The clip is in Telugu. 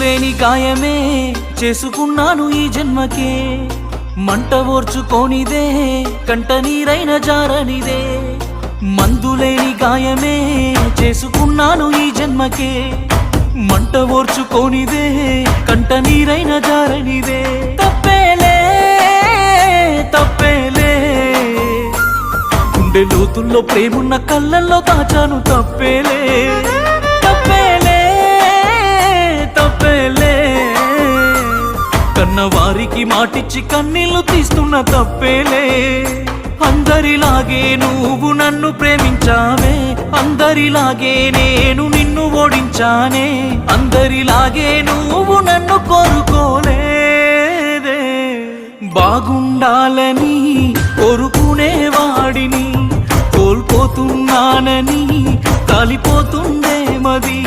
మందులేని గాయమే చేసుకున్నాను ఈ జన్మకే, మంట ఓర్చుకోనిదే కంట నీరైన జారనిదే. మందులేని గాయమే చేసుకున్నాను ఈ జన్మకే, మంట ఓర్చుకోనిదే కంట నీరైన జారనిదే. తప్పేలే తప్పేలే, గుండె లోతుల్లో ప్రేమున్న కళ్ళల్లో దాచాను. తప్పేలే తప్పేలే తప్పేలే, కన్నవారికి మాటిచ్చి కన్నీళ్లు తీస్తున్న తప్పేలే. అందరిలాగే నువ్వు నన్ను ప్రేమించావే, అందరిలాగే నేను నిన్ను ఓడించానే, అందరిలాగే నువ్వు నన్ను కోరుకోలేదే. బాగుండాలని కోరుకునేవాడిని, కోల్పోతున్నానని కాలిపోతుందే మది.